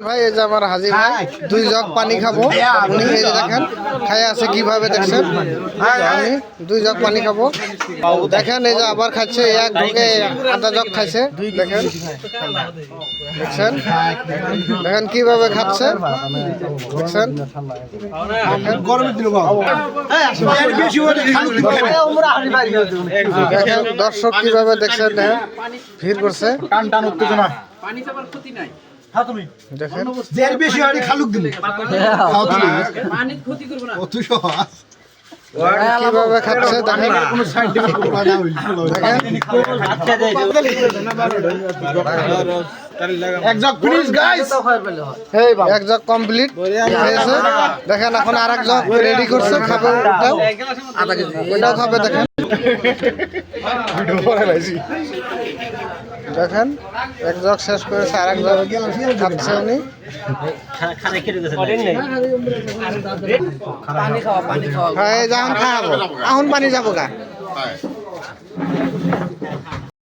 ভাই এই যে আমার হাজির ভাই 2 জগ পানি খাবো উনি এই যে দেখেন খায় আছে কিভাবে দেখছেন আমি 2 জগ পানি খাবো দেখেন এই যে আবার খাচ্ছে এক ঢোকে আধা জগ খাইছে দেখেন দেখছেন দেখেন কিভাবে খাচ্ছে দেখছেন গরমের দিন দেখেন দর্শক কিভাবে দেখছেন দেখেন ভিড় করছে টান টান উত্তেজনা পানি খাবার ক্ষতি নাই। দেখেন এর বেশি হলে খালুক দিলে খাও তুমি পানি ক্ষতি করবে না। অত সহজ কিভাবে খাচ্ছে দেখেন কোনো সাইন্টিফিক উপায় না হইল এক জগ ফিনিশ গাইস এক জগ কমপ্লিট হয়েছে দেখেন এখন আরেক জগ রেডি করছে খাবে ওটাও খাবে দেখেন দেখেন এক জগ শেষ করেছে আরেক জগ খাচ্ছে উনি হ্যাঁ যখন খাওয়াবো এখন পানি যাবো গা